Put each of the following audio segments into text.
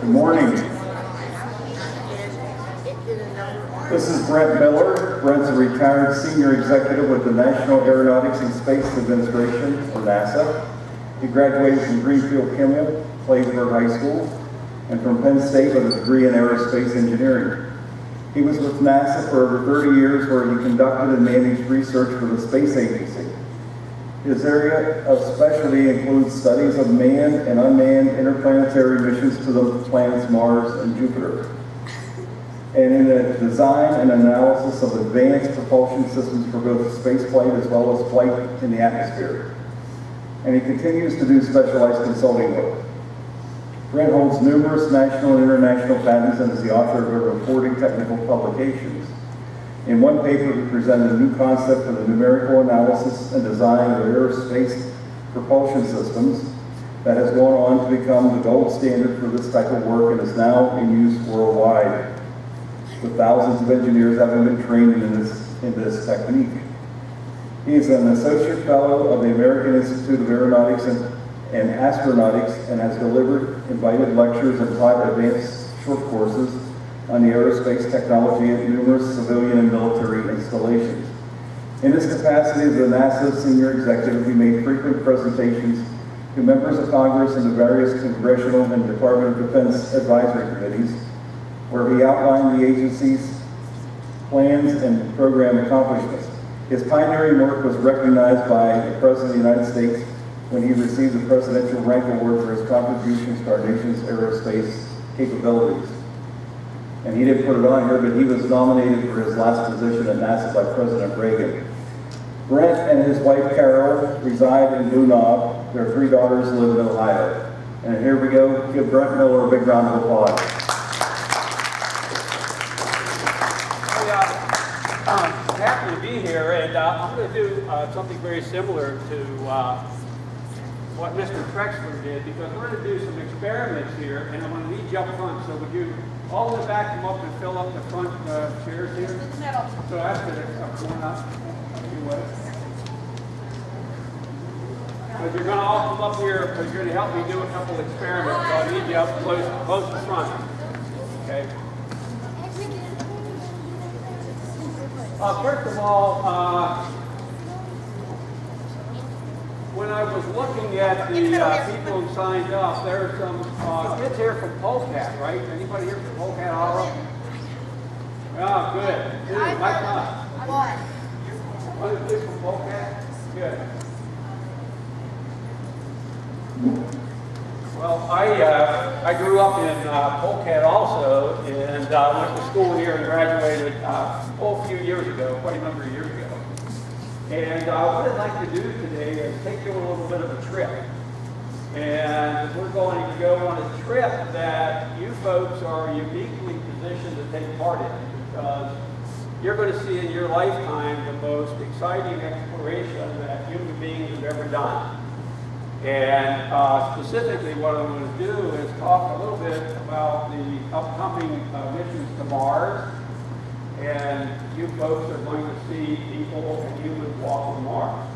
Good morning. This is Brent Miller. Brent's a retired senior executive with the National Aeronautics and Space Administration, or NASA. He graduated from Greenfield Kimmel, Claysburg High School, and from Penn State with a degree in aerospace engineering. He was with NASA for over 30 years, where he conducted and managed research for the space agency. His area of specialty includes studies of manned and unmanned interplanetary missions to the planets Mars and Jupiter, and in the design and analysis of advanced propulsion systems for both spaceflight as well as flight in the atmosphere. And he continues to do specialized consulting work. Brent holds numerous national and international patents and is the author of over 40 technical publications. In one paper, he presented a new concept for the numerical analysis and design of aerospace propulsion systems that has gone on to become the gold standard for this type of work and is now in use worldwide, with thousands of engineers having been trained in this technique. He is an associate fellow of the American Institute of Aeronautics and Astronautics and has delivered invited lectures and taught advanced short courses on the aerospace technology at numerous civilian and military installations. In his capacity as a NASA senior executive, he made frequent presentations to members of Congress and to various congressional and Department of Defense advisory committees, where he outlined the agency's plans and program accomplishments. His pioneering work was recognized by the President of the United States when he received the Presidential Rank Award for his contributions to our nation's aerospace capabilities. And he didn't put it on here, but he was nominated for his last position at NASA by President Reagan. Brent and his wife Carol reside in Blue Knob. Their 3 daughters live in Ohio. And here we go. Give Brent Miller a big round of applause. I'm happy to be here, and I'm going to do something very similar to what Mr. Trexler did, because we're going to do some experiments here, and I'm going to need you up front. So would you all in the back come up and fill up the front chairs here? So after I'm going up, but you're going to all come up here because you're going to help me do a couple experiments. So I need you up close to front. Okay. First of all, when I was looking at the people who signed up, there are some kids here from Polecat, right? Anybody here from Polecat, Iowa? Oh, good. Good. My class. One of the kids from Polecat? Good. Well, I grew up in Polecat also, and went to school here and graduated a few years ago, quite a number of years ago. And what I'd like to do today is take you on a little bit of a trip. And we're going to go on a trip that you folks are uniquely positioned to take part in, because you're going to see in your lifetime the most exciting exploration that human beings have ever done. And specifically what I'm going to do is talk a little bit about the upcoming missions to Mars. And you folks are going to see people and humans walk on Mars.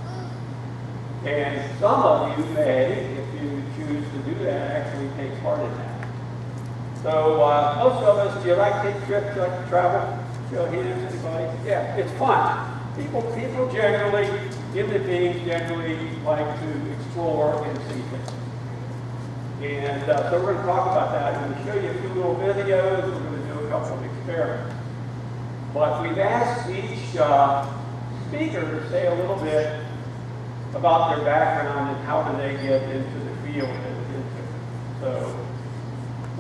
And some of you may, if you choose to do that, actually take part in that. So most of us, do you like to take trips, you like to travel? Show hands, anybody? Yeah, it's fun. People generally, human beings generally like to explore and see things. And so we're going to talk about that. I'm going to show you a few little videos. We're going to do a couple of experiments. But we've asked each speaker to say a little bit about their background and how do they get into the field that it's into. So,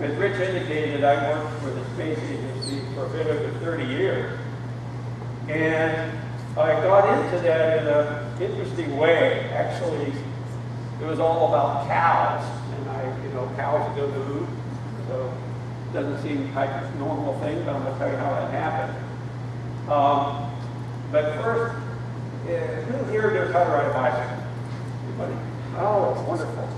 as Rich indicated, I worked for the space agency for a bit over 30 years. And I got into that in an interesting way. Actually, it was all about cows. And cows go to the moon. So, it doesn't seem like a normal thing, but I'm going to tell you how that happened. But first, who here knows how to ride a bicycle? Anybody? Oh, wonderful.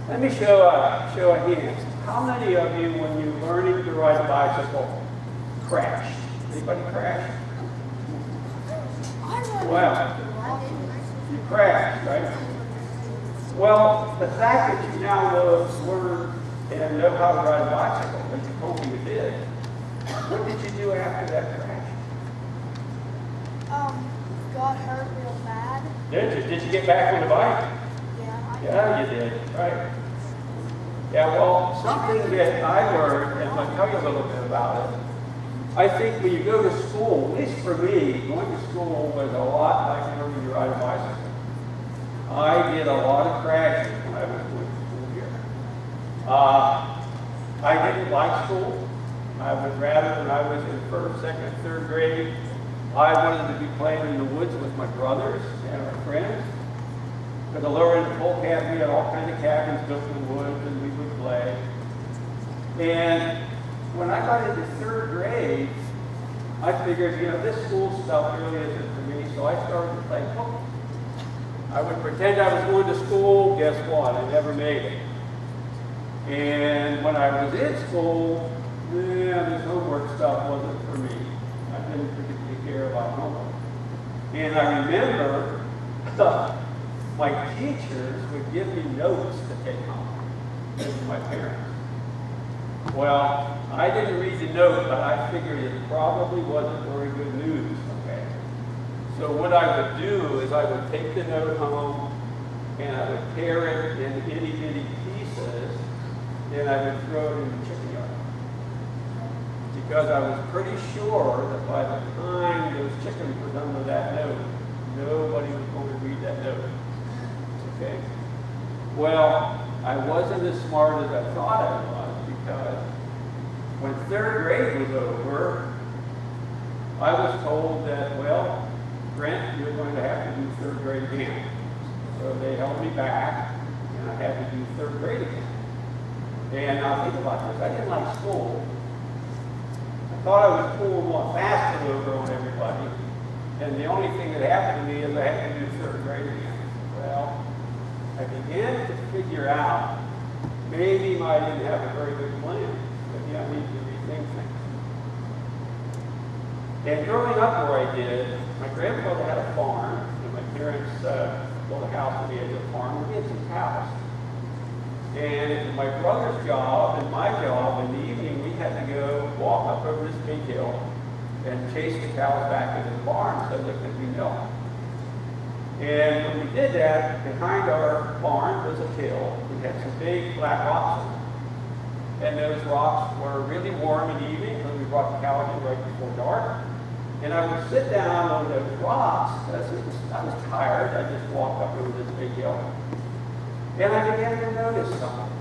Let me show a hand. How many of you, when you're learning to ride a bicycle, crashed? Anybody crash? Well, you crashed, right? Well, the fact that you now learn and know how to ride a bicycle, but you told me you did. What did you do after that crash? Got hurt real bad. Did you? Did you get back on the bike? Yeah, Yeah, you did, right. Yeah, well, something that I learned, and I'll tell you a little bit about it. I think when you go to school, at least for me, going to school was a lot like learning to ride a bicycle. I did a lot of crashing when I was going to school here. I didn't like school. I would rather, when I was in first, second, third grade, I wanted to be playing in the woods with my brothers and our friends. Because the lower end of Polecat, we had all kinds of cabins built in the woods, and we would play. And when I got into third grade, I figured, this school stuff really isn't for me, so I started to play football. I would pretend I was going to school. Guess what? I never made it. And when I was in school, this homework stuff wasn't for me. I didn't particularly care about homework. And I remember my teachers would give me notes to take home from my parents. Well, I didn't read the note, but I figured it probably wasn't very good news, okay? So what I would do is I would take the note home, and I would tear it in itty-bitty pieces, and I would throw it in the chicken yard. Because I was pretty sure that by the time those chickens were done with that note, nobody was going to read that note. Okay? Well, I wasn't as smart as I thought I was, because when third grade was over, I was told that, well, Brent, you're going to have to do third grade again. So they held me back, and I had to do third grade again. And now think about this, I didn't like school. I thought I was pulling one faster over on everybody, and the only thing that happened to me is I had to do third grade again. Well, I began to figure out maybe I didn't have a very good plan. Maybe I need to rethink things. And growing up where I did, my grandfather had a farm, and my parents built a house on the edge of the farm, and we had some cows. And it was my brother's job and my job in the evening, we had to go walk up over this big hill and chase the cows back into the barn so they could be milked. And when we did that, behind our barn was a hill. We had some big flat rocks in it. And those rocks were really warm in the evening when we brought the cows in right before dark. And I would sit down on those rocks. I was tired. I just walked up over this big hill. And I began to notice something.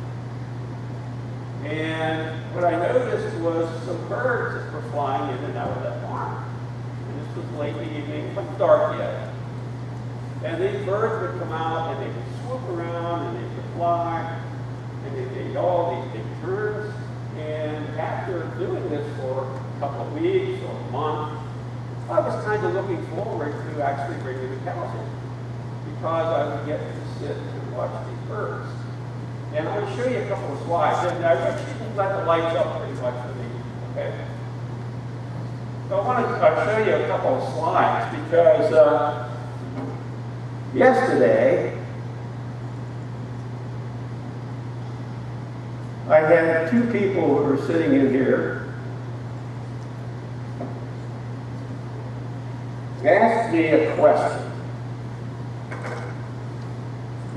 And what I noticed was some birds that were flying in and out of that barn. And this was late in the evening, it wasn't dark yet. And these birds would come out and they would swoop around and they would fly and they made all these big turns. And after doing this for a couple of weeks or a month, I was kind of looking forward to actually bringing the cows in, because I would get to sit and watch these birds. And I'm going to show you a couple of slides. And I wish you could let the lights up pretty much for me, okay? So I want to show you a couple of slides because yesterday I had two people who were sitting in here asked me a question.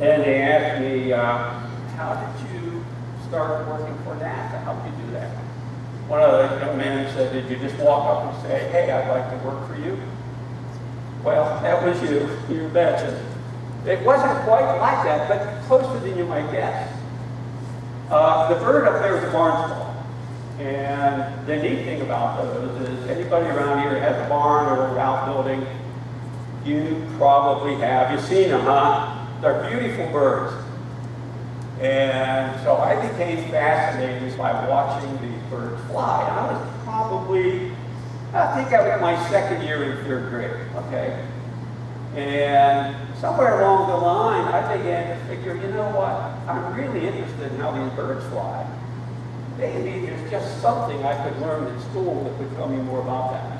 And they asked me, how did you start working for NASA? How did you do that? One of the young men said, did you just walk up and say, hey, I'd like to work for you? Well, that was you betcha. It wasn't quite like that, but closer than you might guess. The bird up there is a barn stall. And the neat thing about those is anybody around here has a barn or a outbuilding, you probably have. You've seen them, huh? They're beautiful birds. And so I became fascinated by watching these birds fly. And I was probably, I think I was in my second year in third grade, okay? And somewhere along the line, I began to figure, you know what? I'm really interested in how these birds fly. Maybe there's just something I could learn in school that would tell me more about that.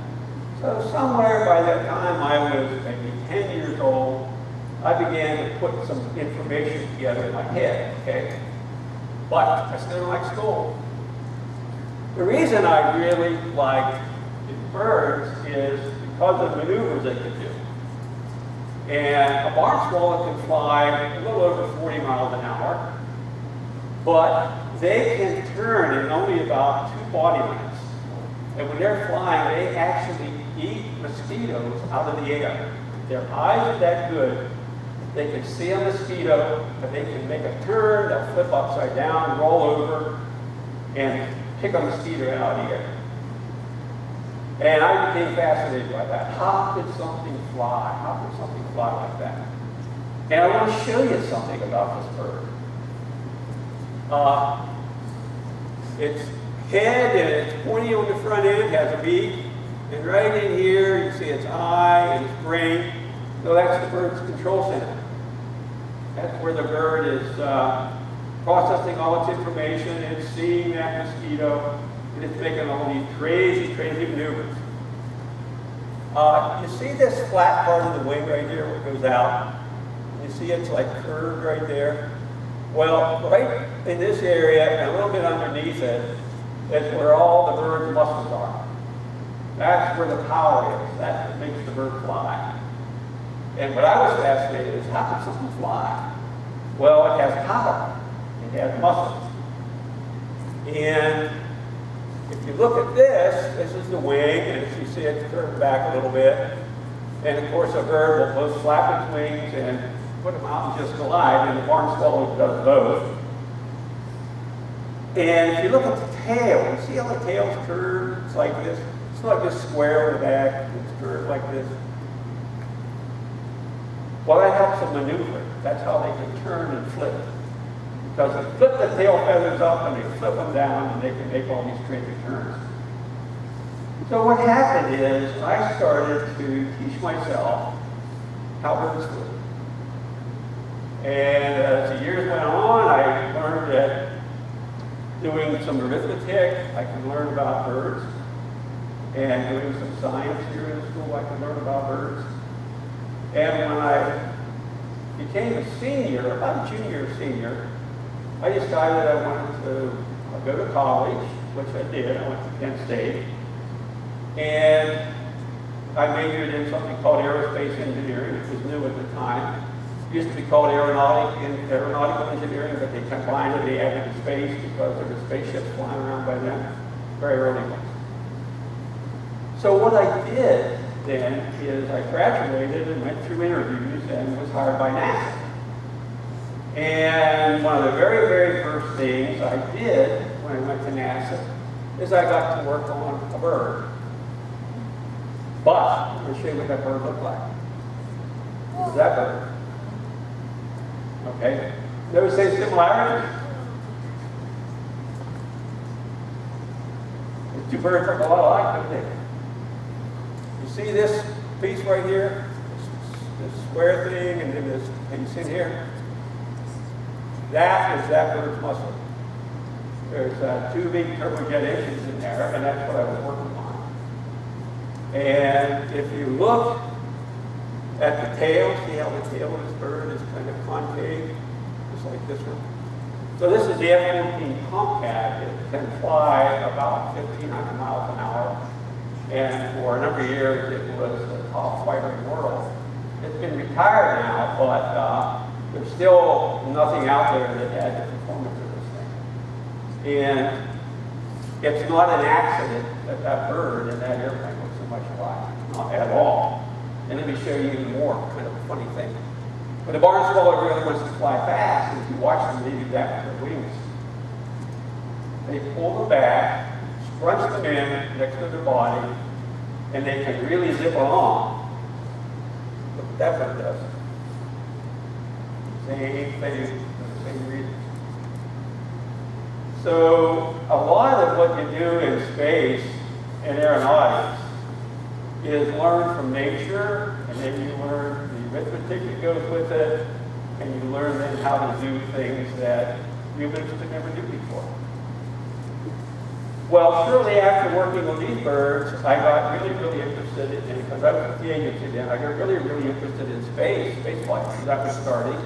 So somewhere by the time I was maybe 10 years old, I began to put some information together in my head, okay? but I still don't like school. The reason I really like birds is because of the maneuvers they can do. And a barn swallow can fly a little over 40 miles an hour, but they can turn in only about 2 body lengths. And when they're flying, they actually eat mosquitoes out of the air. Their eyes are that good. They can see a mosquito, but they can make a turn, they'll flip upside down, roll over, and pick a mosquito out of the air. And I became fascinated by that. How could something fly? How could something fly like that? And I want to show you something about this bird. Its head and it's pointy on the front end, has a beak, and right in here you see its eye and its brain. So that's the bird's control center. That's where the bird is processing all its information and seeing that mosquito, and it's making all these crazy, crazy maneuvers. You see this flat part of the wing right here where it goes out? You see it's like curved right there? Well, right in this area and a little bit underneath it is where all the bird's muscles are. That's where the power is. That's what makes the bird fly. And what I was fascinated is, how can something fly? Well, it has power. It has muscles. And if you look at this, this is the wing, and as you see it's curved back a little bit. And of course a bird will both flap its wings and put them out and just glide, and the barn swallow does both. And if you look at the tail, you see how the tail's curved? It's like this. It's not just square in the back, it's curved like this. Well, that helps them maneuver. That's how they can turn and flip. Because they flip the tail feathers up and they flip them down and they can make all these crazy turns. So what happened is I started to teach myself how birds flew. And as the years went on, I learned that doing some arithmetic, I could learn about birds. And doing some science here in school, I could learn about birds. And when I became a senior, about a junior or senior, I decided I wanted to go to college, which I did. I went to Penn State. And I majored in something called aerospace engineering, which was new at the time. It used to be called aeronautical engineering, but they combined it, they added the space because there were spaceships flying around by then, very early ones. So what I did then is I graduated and went through interviews and was hired by NASA. And one of the very, very first things I did when I went to NASA is I got to work on a bird. But I'm going to show you what that bird looked like. What was that bird? Okay. Notice any similarities? The two birds look a lot alike, don't they? You see this piece right here? This square thing, and then this piece in here? That is that bird's muscle. There's 2 big turbojet engines in there, and that's what I was working on. And if you look at the tail, see how the tail of this bird is kind of concave, just like this one. So this is the F-14 Tomcat. It can fly about 1,500 miles an hour. And for a number of years, it was the top fighter in the world. It's been retired now, but there's still nothing out there that had the performance of this thing. And it's not an accident that that bird and that airplane looks so much alike. Not at all. And let me show you even more kind of a funny thing. But the barn swallow really wants to fly fast, and if you watch them, they do that with their wings. They pull them back, scrunch them in next to their body, and they can really zip along. Look what that bird does. Same thing, same reason. So a lot of what you do in space and aeronautics is learn from nature, and then you learn the arithmetic that goes with it, and you learn then how to do things that humans could never do before. Well, shortly after working on these birds, I got really, really interested in, because I was with the agency then, I got really, really interested in space flight, because that was starting.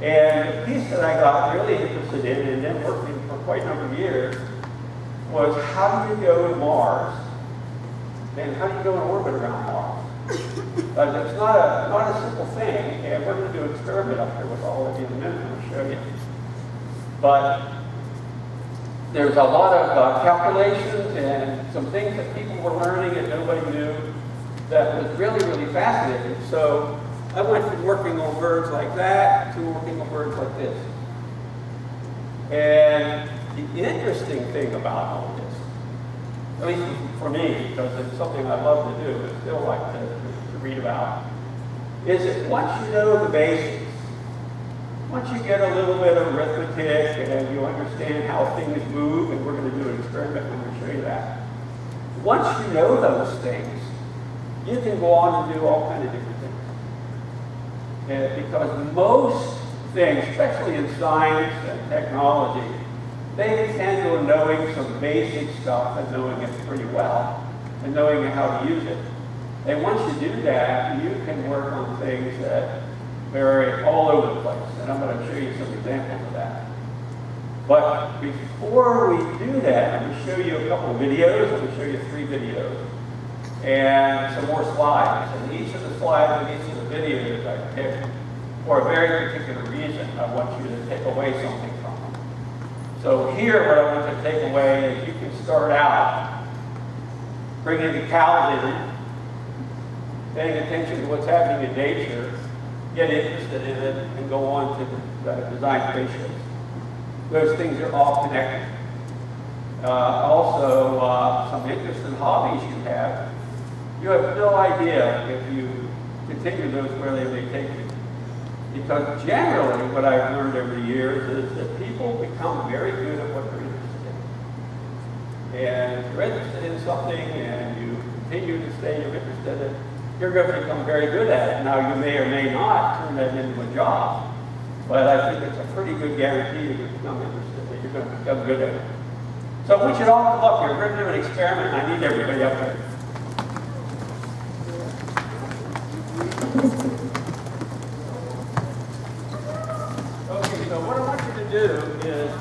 And the piece that I got really interested in and then working for quite a number of years was how do you go to Mars and how do you go in orbit around Mars? It's not a simple thing, and we're going to do an experiment up here with all of you in a minute. I'm going to show you. But there's a lot of calculations and some things that people were learning and nobody knew that was really, really fascinating. So I went from working on birds like that to working on birds like this. And the interesting thing about all this, at least for me, because it's something I love to do, but still like to read about, is that once you know the basics, once you get a little bit of arithmetic and you understand how things move, and we're going to do an experiment when we show you that, once you know those things, you can go on and do all kinds of different things. Because most things, especially in science and technology, they depend on knowing some basic stuff and knowing it pretty well and knowing how to use it. And once you do that, you can work on things that vary all over the place. And I'm going to show you some examples of that. But before we do that, I'm going to show you a couple of videos. I'm going to show you 3 videos and some more slides. And each of the slides and each of the videos I picked for a very particular reason. I want you to take away something from them. So here, what I want you to take away is you can start out bringing the cows in, paying attention to what's happening in nature, get interested in it, and go on to design spaceships. Those things are all connected. Also, some interesting hobbies you have. You have no idea if you continue those where they may take you. Because generally, what I've learned over the years is that people become very good at what they're interested in. And if you're interested in something and you continue to say you're interested in it, you're going to become very good at it. Now, you may or may not turn that into a job, but I think it's a pretty good guarantee that you become interested, that you're going to become good at it. So we should all come up here. We're going to do an experiment. I need everybody up here. Okay, so what I want you to do is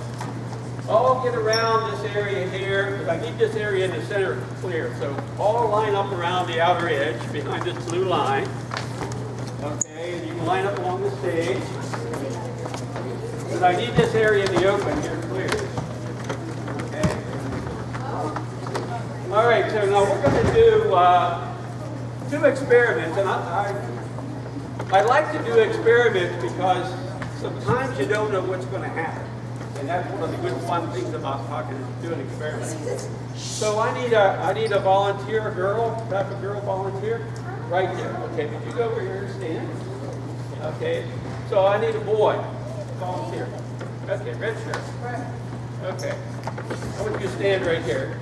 all get around this area here. I need this area in the center clear. So all line up around the outer edge behind this blue line. Okay, and you can line up along the stage. But I need this area in the open here clear. Okay. All right, so now we're going to do 2 experiments. And I like to do experiments because sometimes you don't know what's going to happen. And that's one of the good fun things about doing experiments. So I need a volunteer, a girl, type of girl volunteer, right there. Okay, would you go over here and stand? Okay, so I need a boy, volunteer. Okay, red shirt. Okay, I want you to stand right here.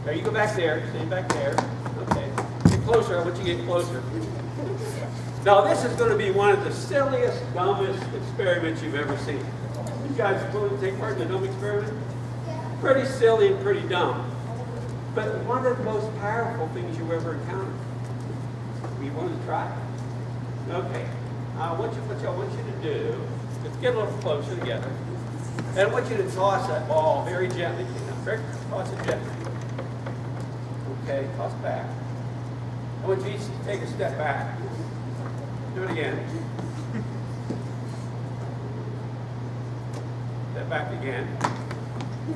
There, you go back there, stand back there. Okay, get closer, I want you to get closer. Now this is going to be one of the silliest, dumbest experiments you've ever seen. You guys willing to take part in the dumb experiment? Pretty silly and pretty dumb. But one of the most powerful things you ever encountered. You want to try it? Okay. What I want you to do is get a little closer together. And I want you to toss that ball very gently. Toss it gently. Okay, toss back. I want you each to take a step back. Do it again. Step back again.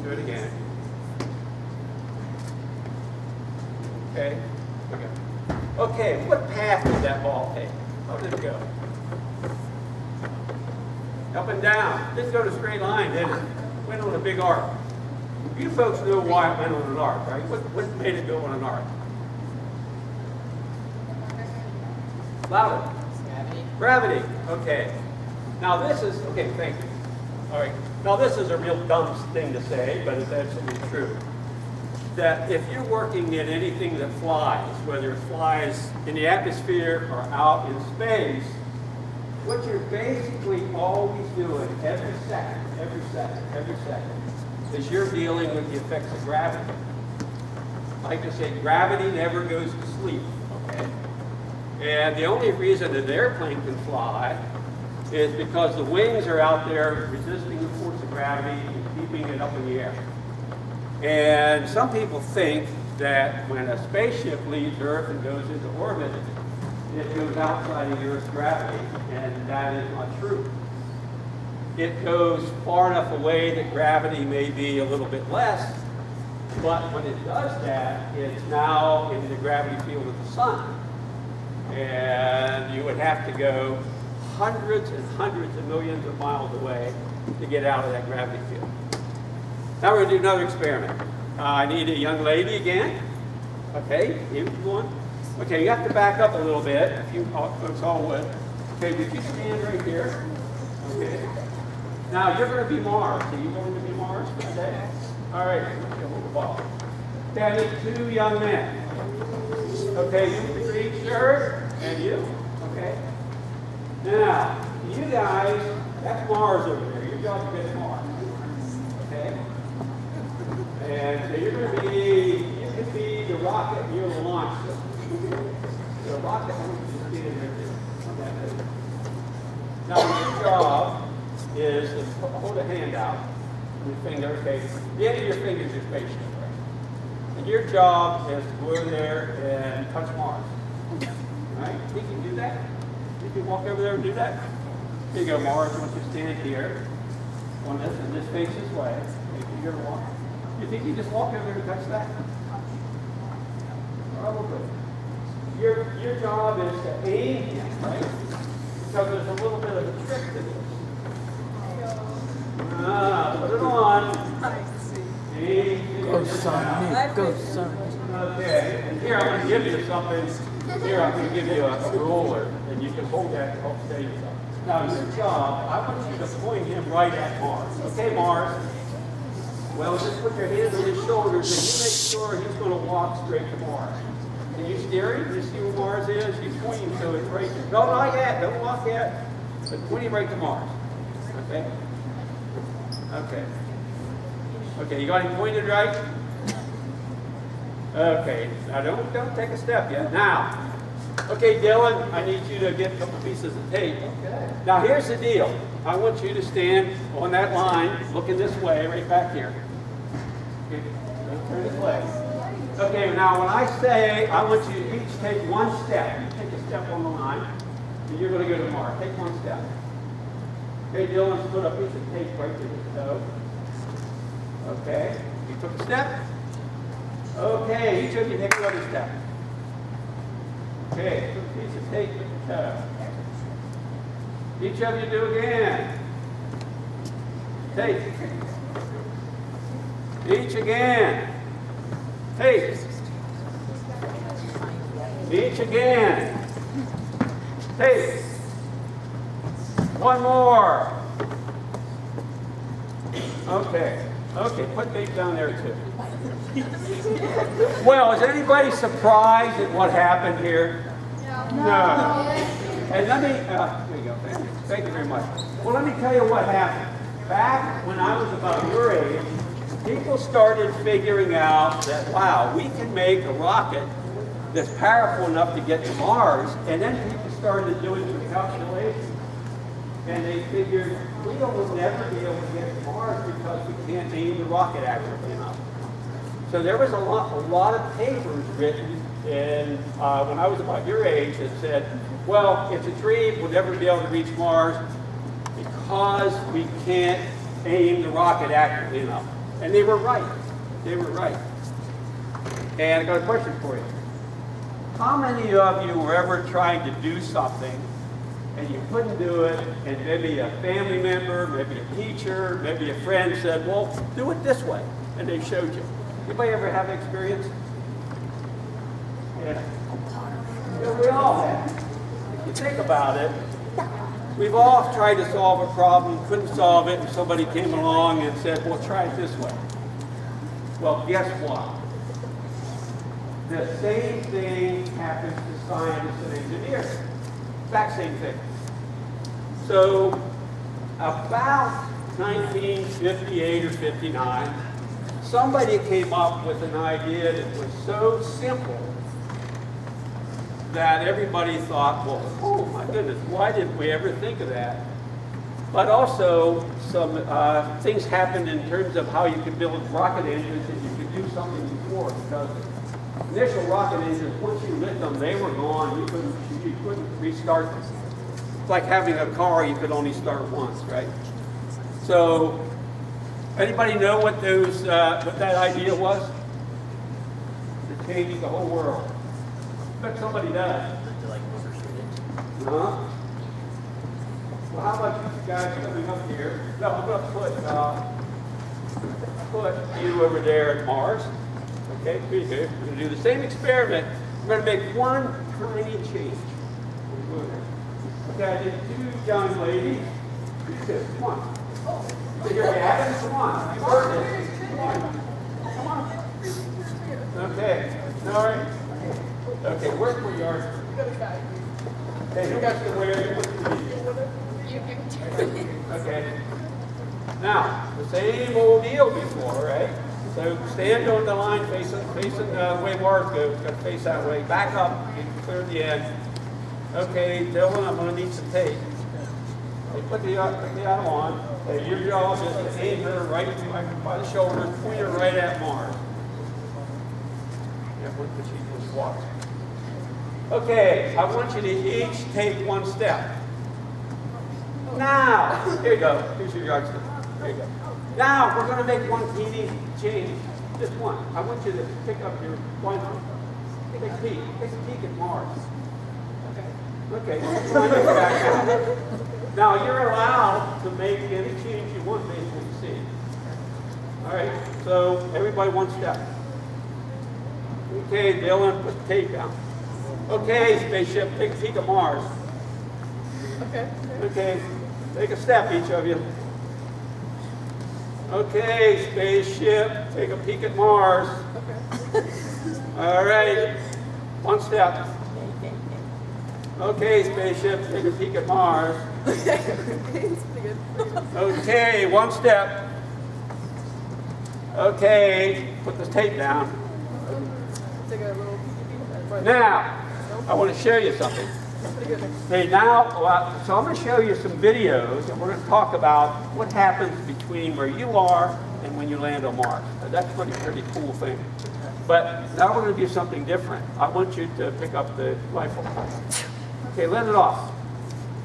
Do it again. Okay. Okay, what path did that ball take? How did it go? Up and down. Didn't go to a straight line, did it? Went on a big arc. You folks know why it went on an arc, right? What made it go on an arc? Louder. Gravity. Okay. Now this is, okay, thank you. All right. Now this is a real dumb thing to say, but it's absolutely true. That if you're working in anything that flies, whether it flies in the atmosphere or out in space, what you're basically always doing every second, is you're dealing with the effects of gravity. I like to say gravity never goes to sleep, okay? And the only reason an airplane can fly is because the wings are out there resisting the force of gravity and keeping it up in the air. And some people think that when a spaceship leaves Earth and goes into orbit, it goes outside of the Earth's gravity, and that is not true. It goes far enough away that gravity may be a little bit less, but when it does that, it's now in the gravity field of the sun. And you would have to go hundreds and hundreds of millions of miles away to get out of that gravity field. Now we're going to do another experiment. I need a young lady again. Okay, here's one. Okay, you have to back up a little bit, if you folks all would. Okay, would you stand right here? Okay. Now you're going to be Mars. Are you going to be Mars for today? All right, okay, hold the ball. Okay, I need two young men. Okay, you the green shirt, and you. Okay. Now, you guys, that's Mars over there. Your job is to get to Mars. Okay? And so you're going to be, you could be the rocket, you're the launch system. The rocket, I want you to see it right there. Now, your job is to hold a hand out, your finger, okay? The end of your finger is your spaceship, right? And your job is to go over there and touch Mars. Right? You can do that. You can walk over there and do that. Here you go, Mars. I want you to stand here on this, and this face this way. You're going to walk. You think you just walk over there and touch that? Probably. Your job is to aim him, right? Because there's a little bit of a trick to this. Put it on. Aim. Go, son. Go, son. Okay. And here I'm going to give you something. Here I'm going to give you a roller, and you can hold that to help stay yourself. Now, your job, I want you to point him right at Mars. Okay, Mars? Well, just put your hands on his shoulders, and you make sure he's going to walk straight to Mars. Can you steer him? You see where Mars is? You point him so it's right there. No, not yet. Don't walk yet. But point him right to Mars. Okay? Okay. Okay, you got him pointed right? Okay, now don't take a step yet. Now, okay, Dylan, I need you to get a couple pieces of tape. Okay. Now here's the deal. I want you to stand on that line, looking this way, right back here. Okay, turn this way. Okay, now when I say, I want you to each take one step. You take a step on the line, and you're going to go to Mars. Take one step. Okay, Dylan's put a piece of tape right to his toe. Okay, you took a step. Okay, each of you take another step. Okay, put a piece of tape with the toe. Each of you do again. Tape. Each again. Tape. Each again. Tape. One more. Okay. Okay, put tape down there too. Well, is anybody surprised at what happened here? No. And let me, there you go, thank you. Thank you very much. Well, let me tell you what happened. Back when I was about your age, people started figuring out that, wow, we can make a rocket that's powerful enough to get to Mars, and then people started doing some calculations. And they figured, we will never be able to get to Mars because we can't aim the rocket accurately enough. So there was a lot of papers written in, when I was about your age that said, well, it's a dream, we'll never be able to reach Mars because we can't aim the rocket accurately enough. And they were right. They were right. And I got a question for you. How many of you were ever trying to do something and you couldn't do it, and maybe a family member, maybe a teacher, maybe a friend said, well, do it this way, and they showed you? Anybody ever have experience? Yeah. Yeah, we all have. If you think about it, we've all tried to solve a problem, couldn't solve it, and somebody came along and said, well, try it this way. Well, guess what? The same thing happens to scientists and engineers. Exact same thing. So, about 1958 or 59, somebody came up with an idea that was so simple that everybody thought, well, oh my goodness, why didn't we ever think of that? but also some things happened in terms of how you could build rocket engines and you could do something before, because initial rocket engines, once you lit them, they were gone. You couldn't restart them. It's like having a car, you could only start once, right? So, anybody know what that idea was? To change the whole world. I bet somebody does. Well, how about you guys coming up here? No, I'm going to put you over there at Mars. Okay, pretty good. We're going to do the same experiment. We're going to make one tiny change. Okay, I did two young ladies. Come on. So you're having, come on. You heard this. Come on. Come on. Okay. All right. Okay, where's where you are? Okay, who got to wear Okay. Now, the same old deal before, right? So stand on the line facing the way Mars goes. Got to face that way. Back up. Clear the end. Okay, Dylan, I'm going to need some tape. Okay, put the other on. Okay, your job is to aim her right by the shoulders, point her right at Mars. Yeah, what did she just walk? Okay, I want you to each take one step. Now, here you go. Here's your yardstick. There you go. Now, we're going to make one teeny change. Just one. I want you to pick up your one. Take a peek. Take a peek at Mars. Okay. Now, you're allowed to make any change you want based on what you see. All right, so everybody one step. Okay, Dylan, put the tape down. Okay, spaceship, take a peek at Mars. Okay, take a step, each of you. Okay, spaceship, take a peek at Mars. All right, one step. Okay, spaceship, take a peek at Mars. Okay, one step. Okay, put the tape down. Now, I want to show you something. Okay, now, so I'm going to show you some videos, and we're going to talk about what happens between where you are and when you land on Mars. That's a pretty cool thing. But now we're going to do something different. I want you to pick up the rifle. Okay, let it off.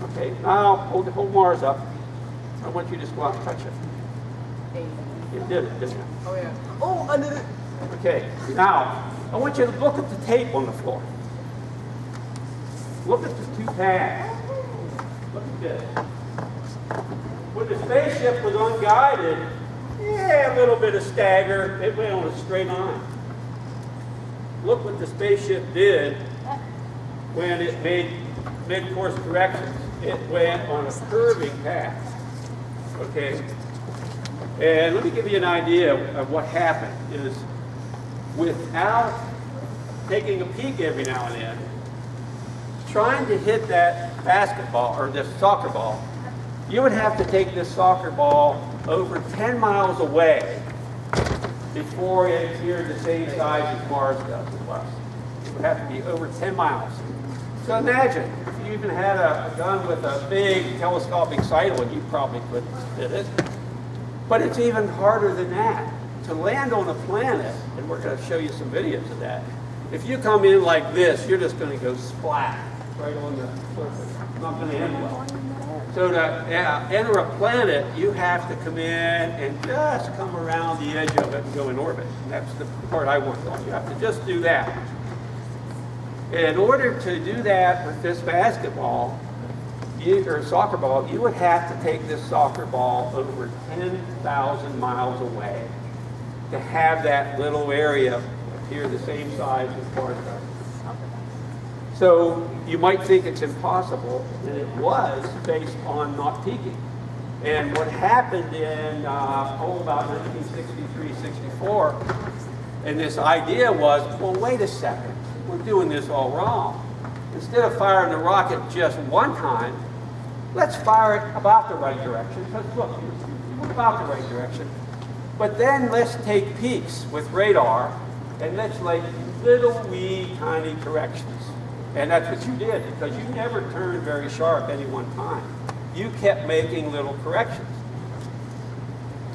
Okay, now hold Mars up. I want you to just go out and touch it. You did it, didn't you? Oh, yeah. Oh, I did it. Okay, now, I want you to look at the tape on the floor. Look at the two pads. Look at this. When the spaceship was unguided, yeah, a little bit of stagger. It went on a straight line. Look what the spaceship did when it made mid-course corrections. It went on a curving path. Okay? And let me give you an idea of what happened is without taking a peek every now and then, trying to hit that basketball or this soccer ball, you would have to take this soccer ball over 10 miles away before it appeared the same size as Mars does with us. It would have to be over 10 miles. So imagine, if you even had a gun with a big telescopic sight on, you probably couldn't hit it. But it's even harder than that. To land on a planet, and we're going to show you some videos of that, if you come in like this, you're just going to go splat right on the surface. It's not going to end well. So to enter a planet, you have to come in and just come around the edge of it and go in orbit. And that's the part I worked on. You have to just do that. In order to do that with this basketball, or soccer ball, you would have to take this soccer ball over 10,000 miles away to have that little area appear the same size as Mars does. So you might think it's impossible, and it was based on not peaking. And what happened in about 1963, 64, and this idea was, well, wait a second, we're doing this all wrong. Instead of firing the rocket just one time, let's fire it about the right direction. Because look, you're about the right direction. But then let's take peaks with radar, and let's make little wee tiny corrections. And that's what you did, because you never turned very sharp any one time. you kept making little corrections.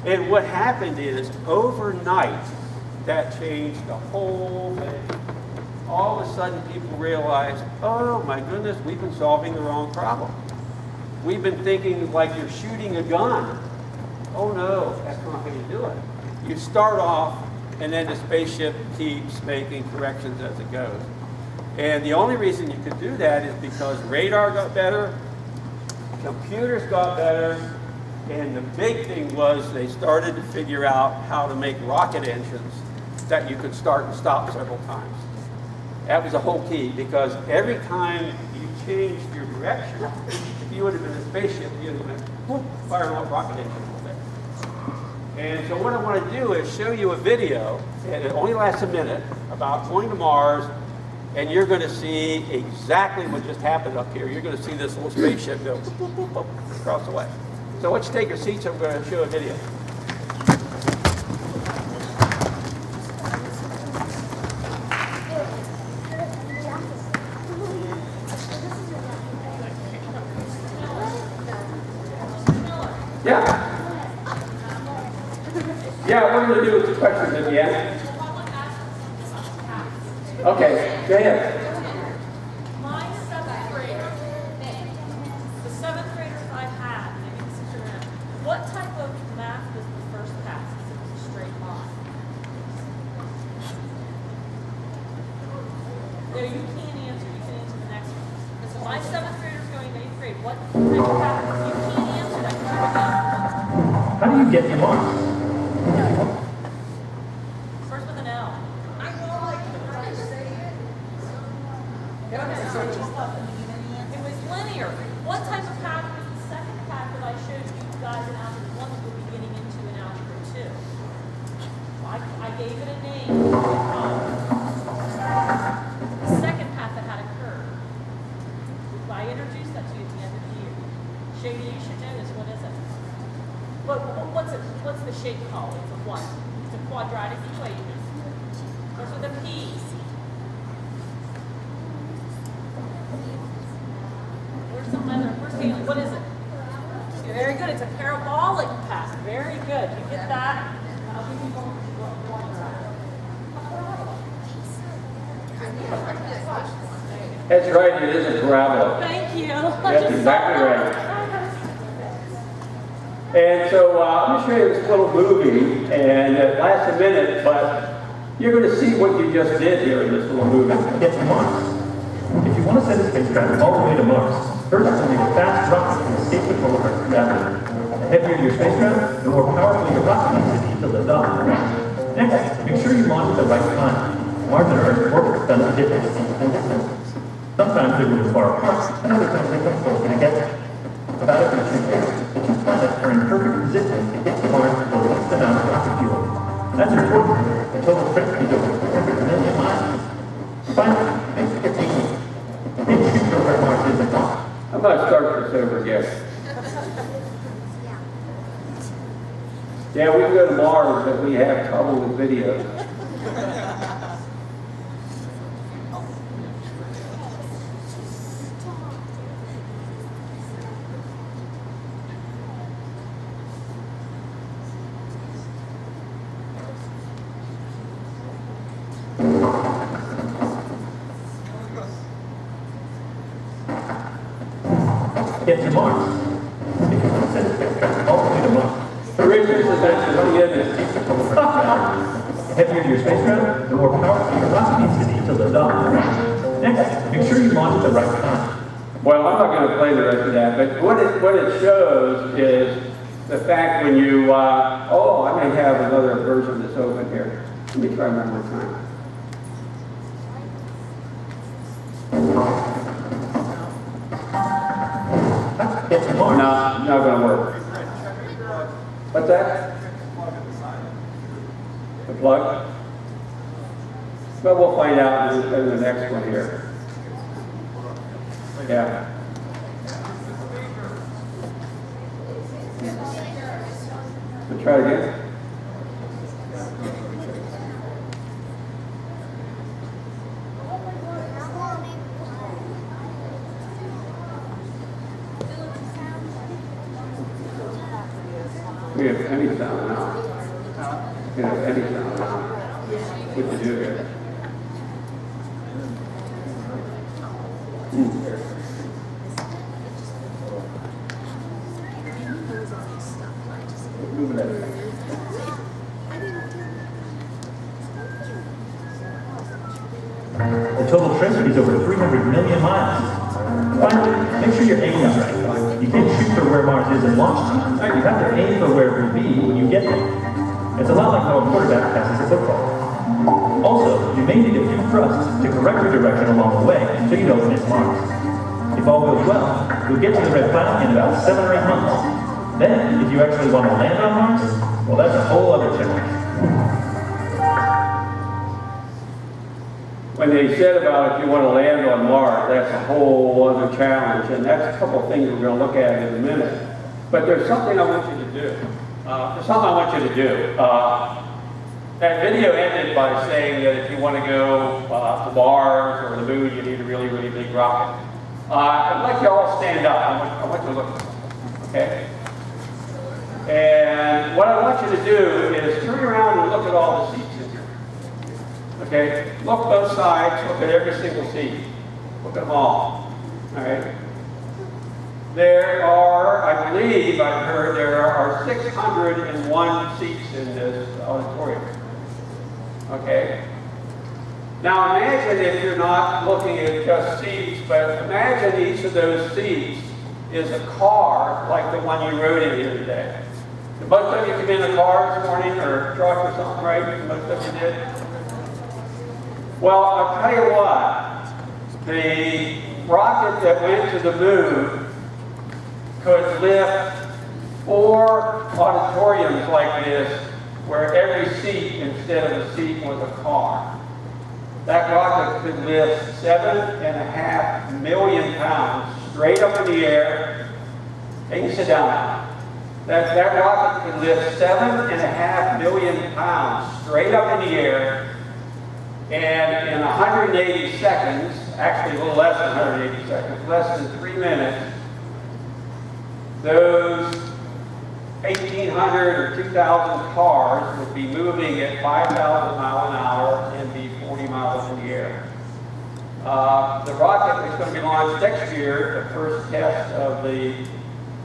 And what happened is, overnight, that changed the whole thing. All of a sudden, people realized, oh my goodness, we've been solving the wrong problem. We've been thinking like you're shooting a gun. Oh no, that's not how you do it. You start off, and then the spaceship keeps making corrections as it goes. And the only reason you could do that is because radar got better, computers got better, and the big thing was they started to figure out how to make rocket engines that you could start and stop several times. That was the whole key, because every time you changed your direction, if you would have been a spaceship, you'd have been whoop, firing off rocket engines with it. And so what I want to do is show you a video, and it only lasts a minute, about going to Mars, and you're going to see exactly what just happened up here. You're going to see this little spaceship go boop, boop, boop, boop, across the way. So why don't you take your seats, I'm going to show a video. Yeah. Yeah, what we're going to do is the questions at the end. Okay, go ahead. My seventh grader, the seventh graders I had, maybe this is around, what type of math was the first pass? Is it a straight line? No, you can't answer. You can answer the next one. So my seventh grader's going to eighth grade. What type of path? You can't answer that. How do you get to Mars? Starts with an L. It was linear. What type of path was the second path that I showed you guys in Algebra 1 that we'll be getting into in Algebra 2? I gave it a name. The second path that had a curve. I introduced that to you at the end of the year. Shady, you should know this. What is it? What's the shape called? It's a what? It's a quadratic equation. Starts with a P. Where's some other? Where's Haley? What is it? Very good. It's a parabolic path. Very good. You get that? I'll give you one. That's right, it is a parabola. Thank you. That's exactly right. And so I'm going to show you this little movie, and it lasts a minute, but you're going to see what you just did here in this little movie. Get to Mars. If you want to send a spacecraft all the way to Mars, first you'll need a fast rocket to escape the pull of Earth's gravity. The heavier your spacecraft, the more powerful your rocket needs to be to lift off. Next, make sure you launch at the right time. Mars and Earth orbit done at different distances. Sometimes they move far apart, and other times they come closer together. About every 2 years, the two planets are in perfect position to get to Mars with the least amount of rocket fuel. That's important. The total trip is over 400 million miles. Finally, make it easy. Make sure you know where Mars is and why. I'm going to start this over again. Yeah, we can go to Mars, but we have trouble with videos. Get to Mars. If you want to send a spacecraft all the way to Mars, Richard says that's the goodness. the heavier your spacecraft, the more powerful your rocket needs to be to lift off. Next, make sure you launch at the right time. Well, I'm not going to play the rest of that, but what it shows is the fact when you, I may have another version that's open here. Let me try one more time. Get to Mars. No, not going to work. What's that? The plug? But we'll find out in the next one here. Yeah. We'll try it again. We have any sound now. We have any sound now. What to do here? Moving that. The total trip is over 300 million miles. Finally, make sure you're aiming right. You can't shoot for where Mars is in launch time. You have to aim for where it will be when you get there. It's a lot like how a quarterback passes a football. Also, you may need a few thrusts to correct your direction along the way so you don't miss Mars. If all goes well, you'll get to the red planet in about 7 or 8 months. Then, if you actually want to land on Mars, well, that's a whole other challenge. When they said about if you want to land on Mars, that's a whole other challenge, and that's a couple of things we're going to look at in a minute. But there's something I want you to do. There's something I want you to do. That video ended by saying that if you want to go to Mars or the moon, you need a really, really big rocket. I'd like you all to stand up. I want you to look, okay? And what I want you to do is turn around and look at all the seats in here. Okay? Look both sides, look at every single seat. Look at them all. All right? There are, I believe, I've heard, there are 601 seats in this auditorium. Okay? Now imagine if you're not looking at just seats, but imagine each of those seats is a car like the one you rode in here today. Did most of you come in a car this morning or a truck or something, right? Most of you did? Well, I'll tell you what, the rocket that went to the moon could lift 4 auditoriums like this, where every seat instead of a seat was a car. That rocket could lift 7.5 million pounds straight up in the air. Hey, you sit down now. That rocket could lift 7.5 million pounds straight up in the air, and in 180 seconds, actually a little less than 180 seconds, less than 3 minutes, those 1,800 or 2,000 cars would be moving at 5,000 miles an hour and be 40 miles in the air. The rocket is going to be launched next year, the first test of the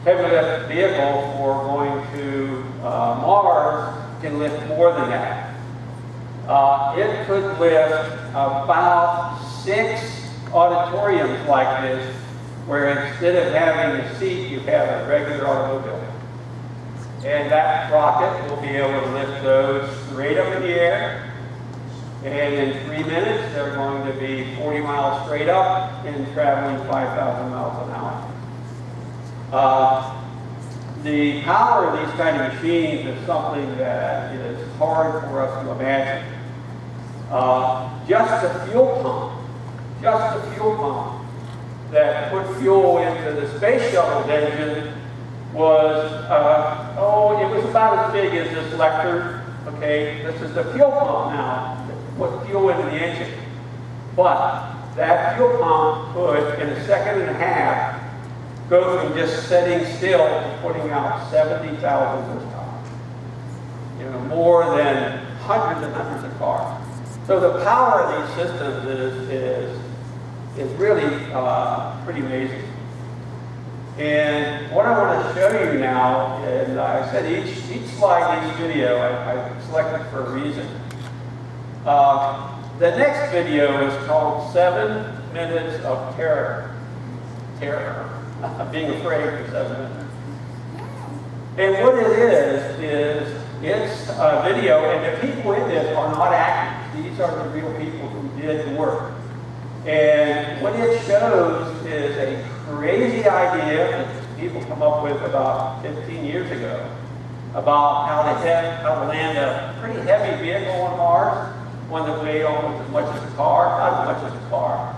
heavy lift vehicle for going to Mars can lift more than that. It could lift about 6 auditoriums like this, where instead of having a seat, you have a regular automobile. And that rocket will be able to lift those straight up in the air. And in 3 minutes, they're going to be 40 miles straight up and traveling 5,000 miles an hour. The power of these kind of machines is something that is hard for us to imagine. Just the fuel pump that put fuel into the space shuttle's engine was, it was about as big as this lectern. Okay, this is the fuel pump now that put fuel into the engine. But that fuel pump could, in a second and a half, go from just sitting still to putting out 70,000 horsepower. You know, more than hundreds and hundreds of cars. So the power of these systems is really pretty amazing. And what I want to show you now, and I said each slide, each video, I selected for a reason. The next video is called 7 Minutes of Terror. Being afraid for 7 minutes. And what it is it's a video, and the people in this are not actors. These are the real people who did the work. And what it shows is a crazy idea that people come up with about 15 years ago about how to land a pretty heavy vehicle on Mars, one that weighed almost as much as a car, not as much as a car.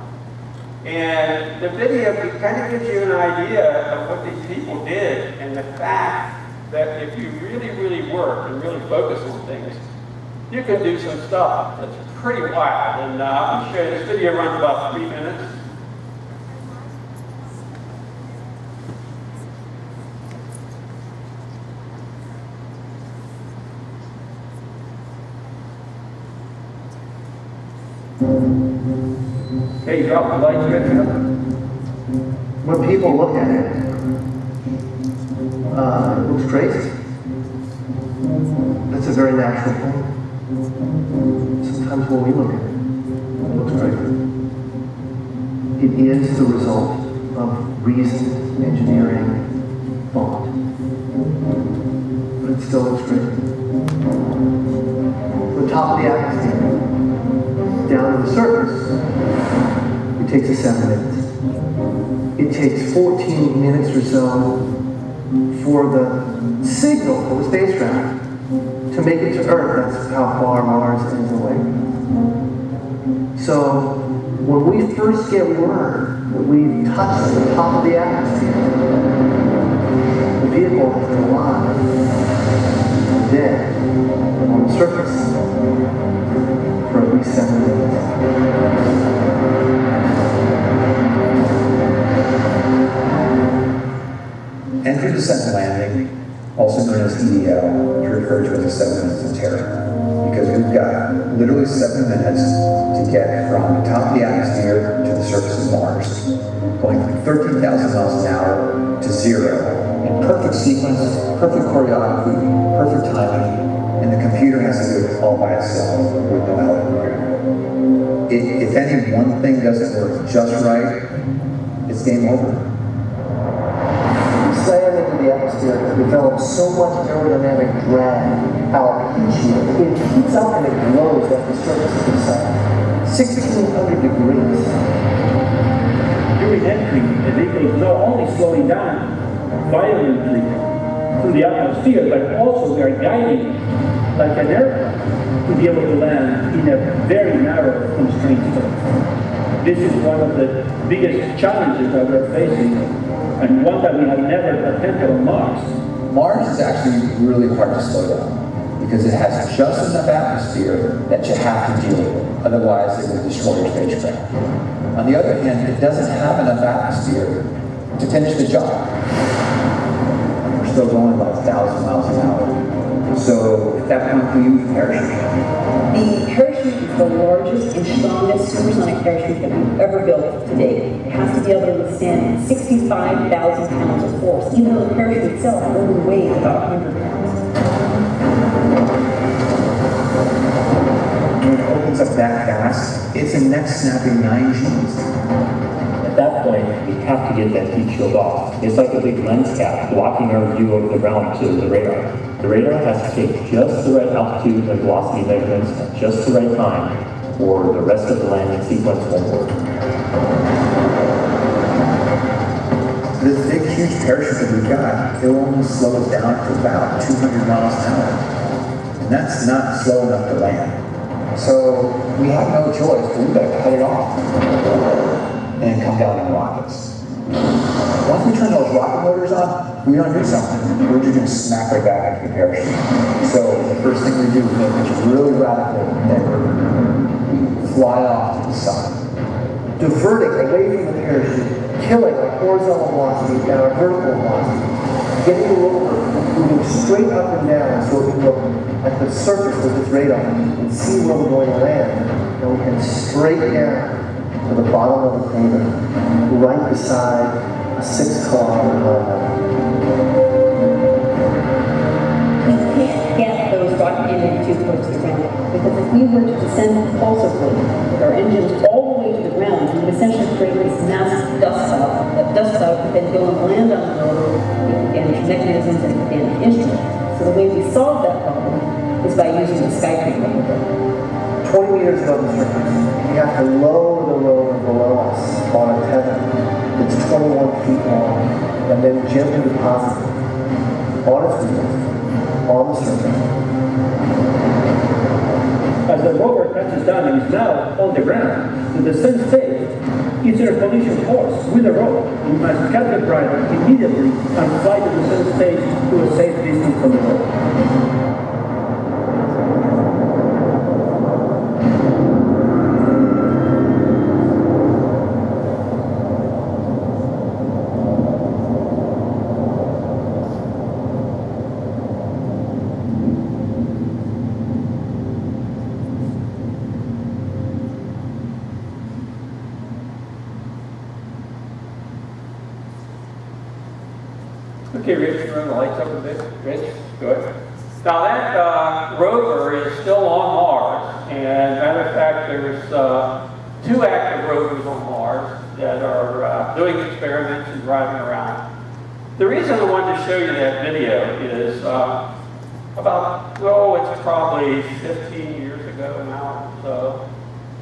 And the video kind of gives you an idea of what these people did, and the fact that if you really, really work and really focus on things, you can do some stuff that's pretty wild. And I'm sure this video runs about 3 minutes. Okay, you drop the lights, Richard. When people look at it, it looks great. That's a very natural thing. Sometimes when we look at it, it looks great. It is the result of reasoned engineering thought. But it still looks great. From the top of the atmosphere, down to the surface, it takes us 7 minutes. It takes 14 minutes or so for the signal from the spacecraft to make it to Earth. That's how far Mars is away. So when we first get word that we've touched the top of the atmosphere, the vehicle has been alive, dead, on the surface for at least 7 minutes. Entry, descent, and landing, also known as EDL, is referred to as the 7 minutes of terror, because we've got literally 7 minutes to get from the top of the atmosphere to the surface of Mars, going from 13,000 miles an hour to 0, in perfect sequence, perfect choreography, perfect timing, and the computer has to do it all by itself with no help. If any one thing doesn't work just right, it's game over. Slam into the atmosphere, it develops so much aerodynamic drag, how it heats up and it glows at the surface of the sun. 1,600 degrees. During entry, the vehicle is not only slowing down violently through the atmosphere, but also we are guiding like an aircraft to be able to land in a very narrow, constrained space. This is one of the biggest challenges that we're facing, and one that we have never attempted on Mars. Mars is actually really hard to slow down because it has just enough atmosphere that you have to deal with. Otherwise, it will destroy your spacecraft. On the other hand, it doesn't have enough atmosphere to finish the job. We're still going about 1,000 miles an hour. So at that point, we use a parachute. The parachute is the largest and strongest supersonic parachute that we've ever built to date. It has to be able to withstand 65,000 pounds of force, even though the parachute itself only weighs about 100 pounds. When it opens up that fast, it's a neck-snapping 9 Gs. At that point, we have to get that heat shield off. It's like a big lens cap blocking our view of the ground to the radar. The radar has to take just the right altitude and velocity measurements at just the right time, or the rest of the landing sequence won't work. This big, huge parachute that we've got, it will only slow us down to about 200 miles an hour. And that's not slow enough to land. So we have no choice, but we better cut it off and come down in rockets. Once we turn those rocket motors on, we don't do something. We're just going to smack right back into the parachute. So the first thing we do is it's really radical that we fly off to the side. Diverting away from the parachute, killing our horizontal velocity and our vertical velocity, getting the rover moving straight up and down so we can look at the surface with its radar and see where we're going to land. And we can straight down to the bottom of the crater, right beside a 6-kilometer highway. We can't get those rocket engines too close to the ground, because if we were to descend impulsively with our engines all the way to the ground, we would essentially create this massive dust cloud. That dust cloud could then go and land on the rover, it could damage mechanisms and it could damage instruments. So the way we solve that problem is by using the Skycrane rover. 20 meters above the surface, we have to lower the rover below us on a tether that's 21 feet long, and then gently deposit it on its wheels, on the surface. As the rover touches down and is now on the ground, the descent stage is in a collision course with the rover. We must cut the driver immediately and fly the descent stage to a safe distance from the rover. Okay, Rich, turn the lights up a bit. Rich, good. Now that rover is still on Mars, and matter of fact, there's 2 active rovers on Mars that are doing experiments and driving around. The reason I wanted to show you that video is it's probably 15 years ago now, so,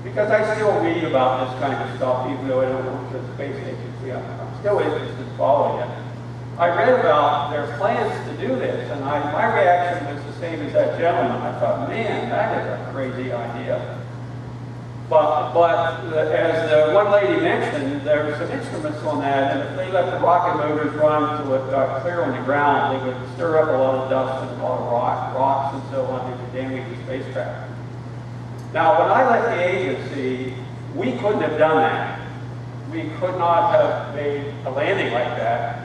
because I still read about this kind of stuff, even though I don't work for the space agency, I'm still interested in following it. I read about their plans to do this, and my reaction was the same as that gentleman. I thought, man, that is a crazy idea. But as the one lady mentioned, there were some instruments on that, and if they let the rocket motors run till it got clear on the ground, they would stir up a lot of dust and a lot of rocks and so on, and would damage the spacecraft. Now, when I left the agency, we couldn't have done that. We could not have made a landing like that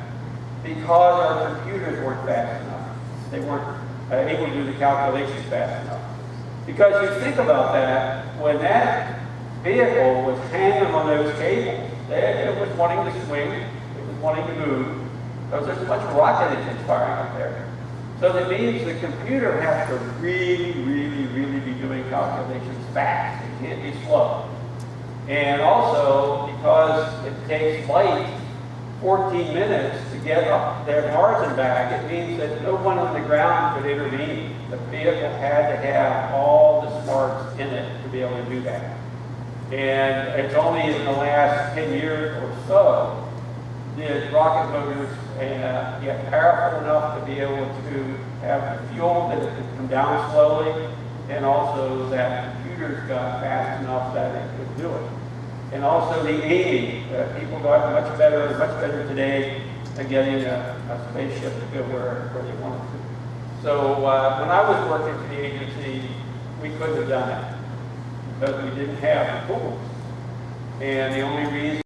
because our computers weren't fast enough. They weren't able to do the calculations fast enough. Because you think about that, when that vehicle was hanging on those cables, it was wanting to swing, it was wanting to move, because there's a bunch of rocket engines firing up there. So that means the computer has to really be doing calculations fast. It can't be slow. And also, because it takes light 14 minutes to get up their Mars and back, it means that no one on the ground could intervene. The vehicle had to have all the smarts in it to be able to do that. And it's only in the last 10 years or so did rocket motors get powerful enough to be able to have the fuel that it could come down slowly, and also that computers got fast enough that it could do it. And also the aiming, people got much better today than getting a spaceship to go where they wanted to. So when I was working for the agency, we couldn't have done that because we didn't have the tools. And the only reason